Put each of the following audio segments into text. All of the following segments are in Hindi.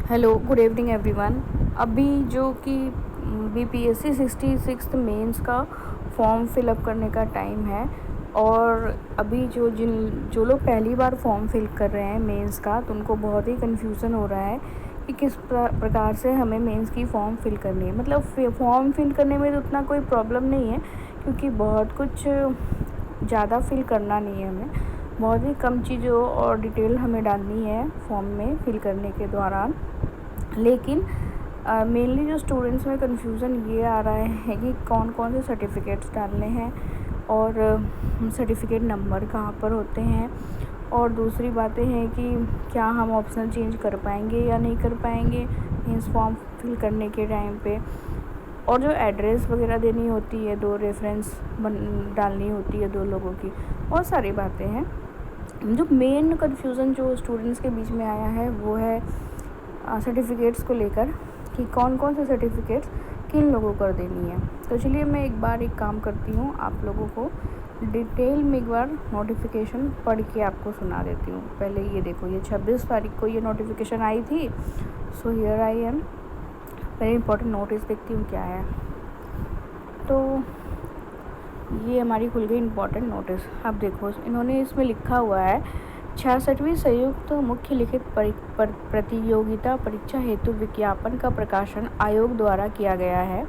Hello, good evening everyone. अभी जो कि बीपीएससी 66th मेंस का फॉर्म फिलअप करने का टाइम है। और अभी जो लोग पहली बार फॉर्म फिल कर रहे हैं मेंस का, तो उनको बहुत ही कन्फ्यूज़न हो रहा है कि किस प्रकार से हमें मेंस की फ़ॉर्म फिल करनी है। मतलब फॉर्म फिल करने में तो उतना कोई प्रॉब्लम नहीं है, क्योंकि बहुत कुछ ज़्यादा फिल करना नहीं है हमें। बहुत ही कम चीज़ों और डिटेल हमें डालनी है फॉर्म में फिल करने के दौरान। लेकिन मेनली जो स्टूडेंट्स में कन्फ्यूज़न ये आ रहा है कि कौन कौन से सर्टिफिकेट्स डालने हैं और सर्टिफिकेट नंबर कहाँ पर होते हैं, और दूसरी बातें हैं कि क्या हम ऑप्शनल चेंज कर पाएंगे या नहीं कर पाएंगे मीन्स फॉर्म फिल करने के टाइम पे, और जो एड्रेस वगैरह देनी होती है, 2 रेफरेंस डालनी होती है 2 लोगों की, बहुत सारी बातें हैं। जो मेन कन्फ्यूज़न जो स्टूडेंट्स के बीच में आया है वो है सर्टिफ़िकेट्स को लेकर, कि कौन कौन से सर्टिफ़िकेट्स किन लोगों को देनी है। तो चलिए मैं एक काम करती हूँ, आप लोगों को डिटेल में एक बार नोटिफिकेशन पढ़ के आपको सुना देती हूँ। पहले ये देखो, ये 26 तारीख को ये नोटिफिकेशन आई थी। So here I am, very important notice देखती हूँ क्या है। तो ये हमारी खुल गई इम्पॉर्टेंट नोटिस। अब देखो, इन्होंने इसमें लिखा हुआ है 66वीं संयुक्त मुख्य लिखित प्रतियोगिता परीक्षा हेतु विज्ञापन का प्रकाशन आयोग द्वारा किया गया है,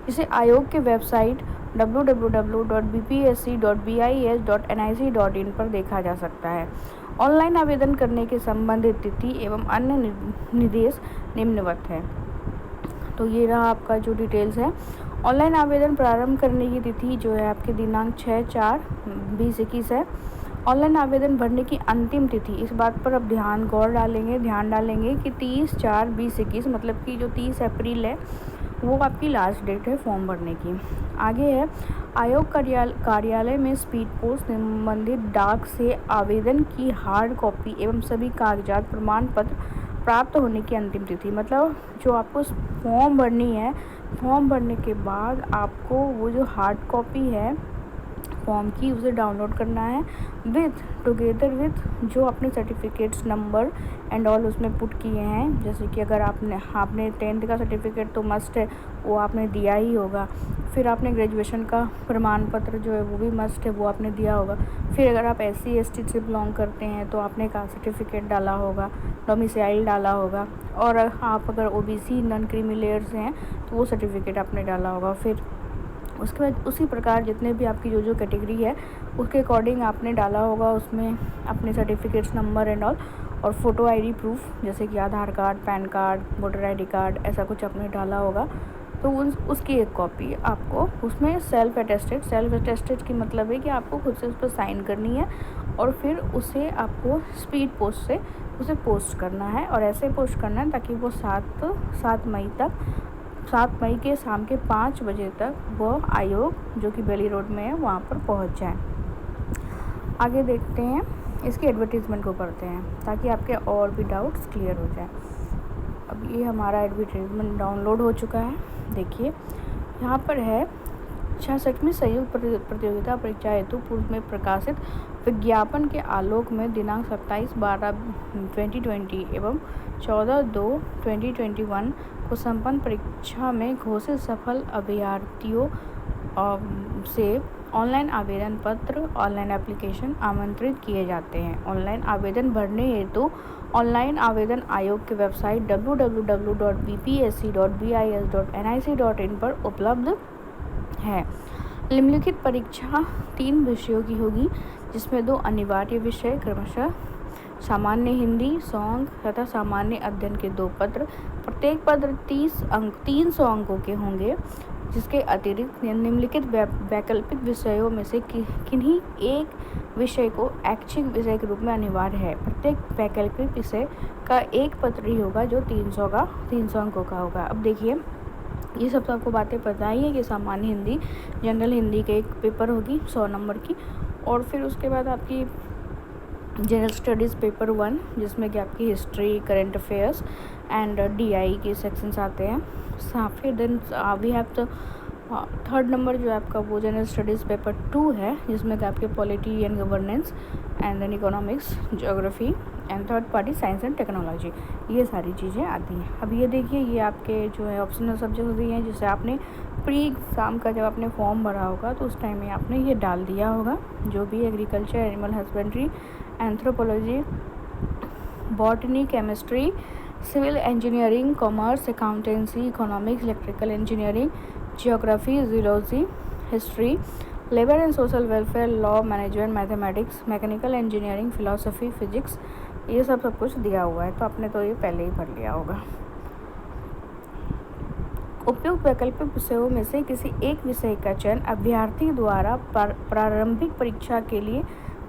जिसे आयोग के वेबसाइट www.bpsc.bis.nic.in पर देखा जा सकता है। ऑनलाइन आवेदन करने के संबंधित तिथि एवं अन्य निर्देश निम्नवत है। तो ये रहा आपका जो डिटेल्स है। ऑनलाइन आवेदन प्रारंभ करने की तिथि जो है आपके दिनांक 6/4/2021 है। ऑनलाइन आवेदन भरने की अंतिम तिथि, इस बात पर अब ध्यान डालेंगे कि 30/4/2021, मतलब कि जो 30 अप्रैल है वो आपकी लास्ट डेट है फॉर्म भरने की। आगे है, आयोग कार्यालय में स्पीड पोस्ट संबंधित डाक से आवेदन की हार्ड कॉपी एवं सभी कागजात प्रमाण पत्र प्राप्त होने की अंतिम तिथि। मतलब जो आपको फॉर्म भरनी है, फॉर्म भरने के बाद आपको वो जो हार्ड कॉपी है फॉर्म की, उसे डाउनलोड करना है टुगेदर विथ जो अपने सर्टिफिकेट्स नंबर एंड ऑल उसमें पुट किए हैं। जैसे कि अगर आपने 10th का सर्टिफिकेट तो मस्ट है, वो आपने दिया ही होगा। फिर आपने ग्रेजुएशन का प्रमाण पत्र जो है वो भी मस्ट है, वो आपने दिया होगा। फिर अगर आप SC ST से बिलोंग करते हैं तो आपने कास्ट सर्टिफिकेट डाला होगा, डोमिसाइल डाला होगा, और आप अगर OBC नॉन क्रीमी लेयर्स हैं तो वो सर्टिफिकेट आपने डाला होगा। फिर उसके बाद उसी प्रकार जितने भी आपकी जो कैटेगरी है उसके अकॉर्डिंग आपने डाला होगा उसमें अपने सर्टिफिकेट्स नंबर एंड ऑल, और फ़ोटो ID प्रूफ जैसे कि Aadhaar card, PAN card, voter ID card, ऐसा कुछ आपने डाला होगा। तो उसकी एक कॉपी आपको उसमें सेल्फ अटेस्टेड की मतलब है कि आपको खुद से उस पर साइन करनी है, और फिर उसे आपको स्पीड पोस्ट से उसे पोस्ट करना है। और ऐसे पोस्ट करना है ताकि वो 7 मई के शाम के 5 बजे तक वो आयोग जो कि बेली रोड में है वहाँ पर पहुँच जाए। आगे देखते हैं, इसकी एडवर्टीज़मेंट को करते हैं ताकि आपके और भी डाउट्स क्लियर हो जाए। अब ये हमारा एडवर्टीज़मेंट डाउनलोड हो चुका है। देखिए यहाँ पर है, 66वीं संयुक्त प्रतियोगिता परीक्षा हेतु पूर्व में प्रकाशित विज्ञापन के आलोक में दिनांक 27/12/2020 एवं 14/2/2021 को संपन्न परीक्षा में घोषित सफल अभ्यर्थियों से ऑनलाइन आवेदन पत्र, ऑनलाइन एप्लीकेशन आमंत्रित किए जाते हैं। ऑनलाइन आवेदन भरने हेतु ऑनलाइन आवेदन आयोग के वेबसाइट www.bpsc.bis.nic.in पर उपलब्ध है। निम्नलिखित परीक्षा 3 विषयों की होगी, जिसमें 2 अनिवार्य विषय क्रमशः सामान्य हिंदी 100 अंक तथा सामान्य अध्ययन के 2 पत्र। प्रत्येक पत्र 300 अंकों के होंगे, जिसके अतिरिक्त निम्नलिखित वैकल्पिक विषयों में से किन्हीं एक विषय को ऐच्छिक विषय के रूप में अनिवार्य है। प्रत्येक वैकल्पिक विषय का एक पत्र ही होगा जो 300 अंकों का होगा। अब देखिए, ये सब तो आपको बातें पता ही है कि सामान्य हिंदी, जनरल हिंदी के एक पेपर होगी 100 नंबर की, और फिर उसके बाद आपकी जनरल स्टडीज़ पेपर 1, जिसमें कि आपकी history, current affairs and DI के सेक्शंस आते हैं। फिर देन वी हैव द हाँ, थर्ड नंबर जो है आपका वो जनरल स्टडीज़ पेपर 2 है, जिसमें कि आपके polity and governance and then economics, geography and third party science and technology, ये सारी चीज़ें आती हैं। अब ये देखिए, ये आपके जो है ऑप्शनल सब्जेक्ट दिए हैं, जिसे आपने प्री एग्ज़ाम का जब आपने फॉर्म भरा होगा तो उस टाइम में आपने ये डाल दिया होगा, जो भी agriculture, animal husbandry, anthropology, botany, chemistry, civil engineering, commerce, accountancy, economics, electrical engineering, geography, zoology, history, labour and social welfare, law, management, mathematics, mechanical engineering, philosophy, physics, ये सब कुछ दिया हुआ है। तो आपने तो ये पहले ही भर लिया होगा। उपयुक्त वैकल्पिक विषयों में से किसी एक विषय का चयन अभ्यर्थी द्वारा प्रारंभिक परीक्षा के लिए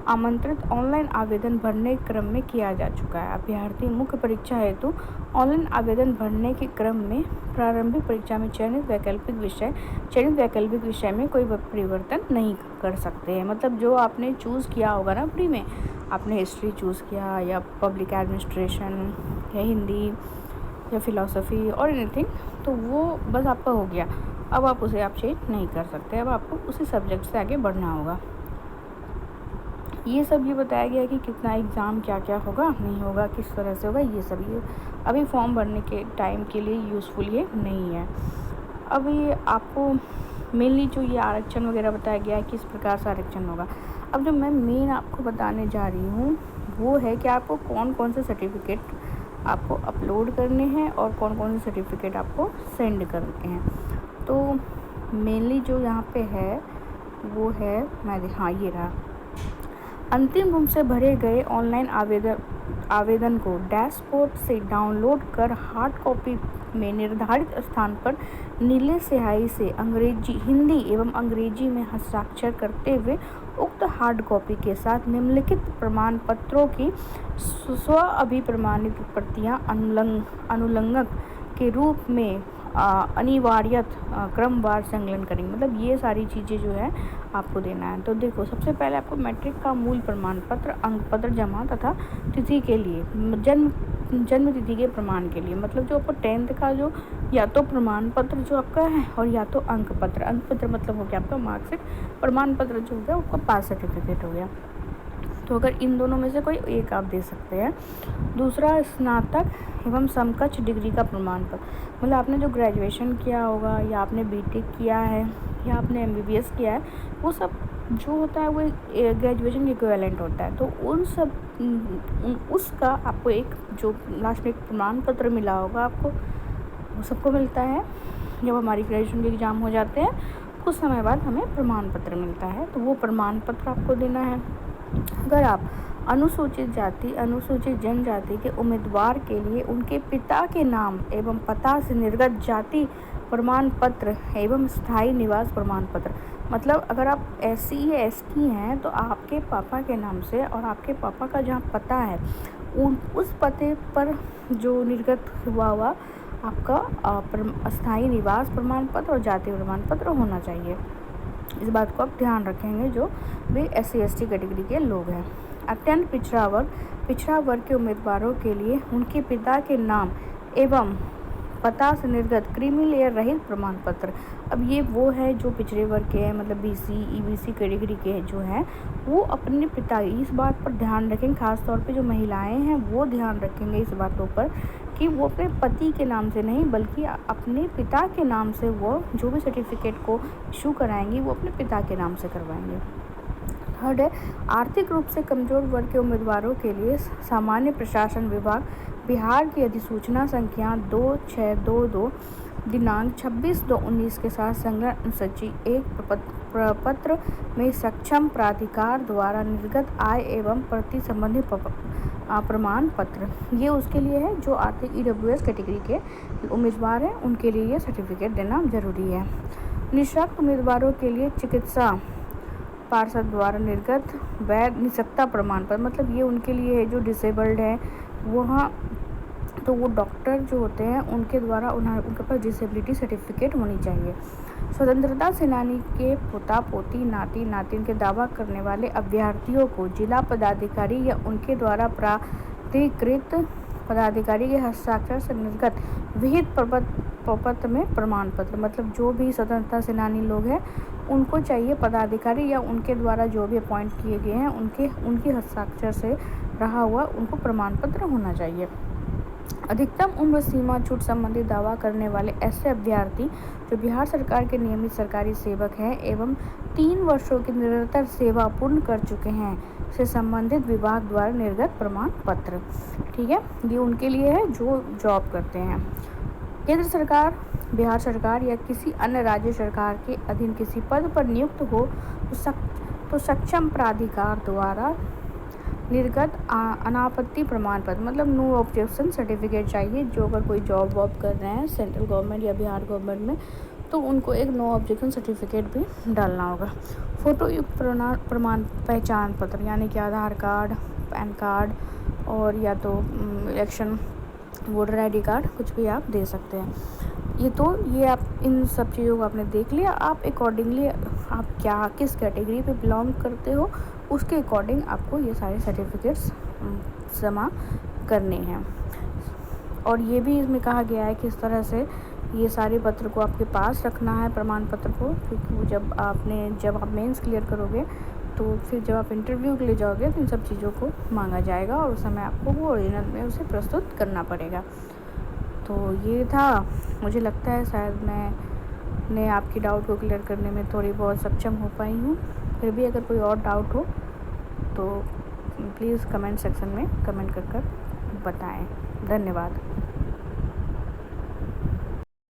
आमंत्रित ऑनलाइन आवेदन भरने के क्रम में किया जा चुका है। अभ्यर्थी मुख्य परीक्षा हेतु ऑनलाइन आवेदन भरने के क्रम में प्रारंभिक परीक्षा में चयनित वैकल्पिक विषय में कोई परिवर्तन नहीं कर सकते हैं। मतलब जो आपने चूज़ किया होगा ना प्री में, आपने हिस्ट्री चूज़ किया या पब्लिक एडमिनिस्ट्रेशन या हिंदी या फिलॉसफी और एनीथिंग, तो वो बस आपका हो गया। अब आप उसे चेंज नहीं कर सकते, अब आपको उसी सब्जेक्ट से आगे बढ़ना होगा। ये सब ये बताया गया कि कितना एग्ज़ाम क्या क्या होगा, नहीं होगा, किस तरह से होगा, ये सब ये अभी फॉर्म भरने के टाइम के लिए यूज़फुल ये नहीं है। अब ये आपको मेनली जो ये आरक्षण वगैरह बताया गया है किस प्रकार से आरक्षण होगा। अब जो मैं मेन आपको बताने जा रही हूँ वो है कि आपको कौन कौन से सर्टिफिकेट आपको अपलोड करने हैं और कौन कौन से सर्टिफिकेट आपको सेंड करने हैं। तो मेनली जो यहाँ पे है वो है ये रहा। अंतिम रूप से भरे गए ऑनलाइन आवेदन को डैशबोर्ड से डाउनलोड कर हार्ड कॉपी में निर्धारित स्थान पर नीले स्याही से हिंदी एवं अंग्रेजी में हस्ताक्षर करते हुए उक्त हार्ड कॉपी के साथ निम्नलिखित प्रमाण पत्रों की स्व अभिप्रमाणित प्रतियां अनुलंघक के रूप में अनिवार्यत क्रमवार संकलन करेंगे। मतलब ये सारी चीज़ें जो है आपको देना है। तो देखो, सबसे पहले आपको मैट्रिक का मूल प्रमाण पत्र, अंक पत्र जमा तथा तिथि के लिए जन्म तिथि के प्रमाण के लिए, मतलब जो आपको 10th का जो या तो प्रमाण पत्र जो आपका है और या तो अंक पत्र मतलब हो गया आपका मार्कशीट, प्रमाण पत्र जो हो गया आपका पास सर्टिफिकेट हो गया। तो अगर इन दोनों में से कोई एक आप दे सकते हैं। दूसरा, स्नातक एवं समकक्ष डिग्री का प्रमाण पत्र, मतलब आपने जो ग्रेजुएशन किया होगा या आपने बीटेक किया है या आपने एमबीबीएस किया है, वो सब जो होता है वो ग्रेजुएशन के इक्विवेलेंट होता है। तो उसका आपको एक जो लास्ट में एक प्रमाण पत्र मिला होगा आपको, वो सबको मिलता है जब हमारी ग्रेजुएशन के एग्ज़ाम हो जाते हैं, कुछ समय बाद हमें प्रमाण पत्र मिलता है। तो वो प्रमाण पत्र आपको देना है। अगर आप अनुसूचित जाति, अनुसूचित जनजाति के उम्मीदवार के लिए उनके पिता के नाम एवं पता से निर्गत जाति प्रमाण पत्र एवं स्थायी निवास प्रमाण पत्र, मतलब अगर आप SC या ST हैं तो आपके पापा के नाम से और आपके पापा का जहाँ पता है उस पते पर जो निर्गत हुआ आपका स्थायी निवास प्रमाण पत्र और जाति प्रमाण पत्र होना चाहिए। इस बात को आप ध्यान रखेंगे जो वे SC ST कैटेगरी के लोग हैं। अत्यंत पिछड़ा वर्ग के उम्मीदवारों के लिए उनके पिता के नाम एवं पता से निर्गत क्रीमी लेयर रहित प्रमाण पत्र। अब ये वो है जो पिछड़े वर्ग के हैं, मतलब BC EBC कैटेगरी के जो हैं, वो अपने पिता, इस बात पर ध्यान रखेंगे, खास तौर पे जो महिलाएं हैं वो ध्यान रखेंगे इस बातों पर कि वो अपने पति के नाम से नहीं बल्कि अपने पिता के नाम से वो जो भी सर्टिफिकेट को इशू कराएंगी वो अपने पिता के नाम से करवाएंगे। थर्ड है, आर्थिक रूप से कमजोर वर्ग के उम्मीदवारों के लिए सामान्य प्रशासन विभाग बिहार की अधिसूचना संख्या 2622 दिनांक 26/2/19 के साथ संग्रह अनुसूची एक प्रपत्र में सक्षम प्राधिकार द्वारा निर्गत आय एवं प्रति संबंधी प्रमाण पत्र, ये उसके लिए है जो आर्थिक EWS कैटेगरी के उम्मीदवार हैं, उनके लिए ये सर्टिफिकेट देना जरूरी है। निःशक्त उम्मीदवारों के लिए चिकित्सा पार्षद द्वारा निर्गत वैध निःशक्तता प्रमाण पत्र, मतलब ये उनके लिए है जो डिसेबल्ड है वहाँ, तो वो डॉक्टर जो होते हैं उनके द्वारा उनके पास डिसेबिलिटी सर्टिफिकेट होनी चाहिए। स्वतंत्रता सेनानी के पोता पोती नाती नातिन के दावा करने वाले अभ्यर्थियों को जिला पदाधिकारी या उनके द्वारा प्राधिकृत पदाधिकारी के हस्ताक्षर से निर्गत विहित प्रपत्र में प्रमाण पत्र, मतलब जो भी स्वतंत्रता सेनानी लोग हैं उनको चाहिए पदाधिकारी या उनके द्वारा जो भी अपॉइंट किए गए हैं उनके हस्ताक्षर से रहा हुआ उनको प्रमाण पत्र होना चाहिए। अधिकतम उम्र सीमा छूट संबंधी दावा करने वाले ऐसे अभ्यर्थी जो बिहार सरकार के नियमित सरकारी सेवक हैं एवं 3 वर्षों की निरंतर सेवा पूर्ण कर चुके हैं से संबंधित विभाग द्वारा निर्गत प्रमाण पत्र। ठीक है, ये उनके लिए है जो जॉब करते हैं। केंद्र सरकार, बिहार सरकार या किसी अन्य राज्य सरकार के अधीन किसी पद पर नियुक्त हो तो सक्षम प्राधिकार द्वारा निर्गत अनापत्ति प्रमाण पत्र, मतलब नो ऑब्जेक्शन सर्टिफिकेट चाहिए। जो अगर कोई जॉब वॉब कर रहे हैं सेंट्रल गवर्नमेंट या बिहार गवर्नमेंट में तो उनको एक नो ऑब्जेक्शन सर्टिफिकेट भी डालना होगा। फ़ोटो युक्त प्रमाण पहचान पत्र, यानी कि आधार कार्ड, पैन कार्ड और या तो इलेक्शन वोटर ID कार्ड, कुछ भी आप दे सकते हैं। ये आप इन सब चीज़ों को आपने देख लिया। आप अकॉर्डिंगली आप किस कैटेगरी पे बिलोंग करते हो उसके अकॉर्डिंग आपको ये सारे सर्टिफिकेट्स जमा करने हैं। और ये भी इसमें कहा गया है कि इस तरह से ये सारे पत्र को आपके पास रखना है, प्रमाण पत्र को, क्योंकि जब आप मेंस क्लियर करोगे तो फिर जब आप इंटरव्यू के लिए जाओगे तो इन सब चीज़ों को मांगा जाएगा और उस समय आपको वो ओरिजिनल में उसे प्रस्तुत करना पड़ेगा। तो ये था, मुझे लगता है शायद मैंने आपकी डाउट को क्लियर करने में थोड़ी बहुत सक्षम हो पाई हूँ। फिर भी अगर कोई और डाउट हो तो प्लीज़ कमेंट सेक्शन में कमेंट कर बताएं। धन्यवाद।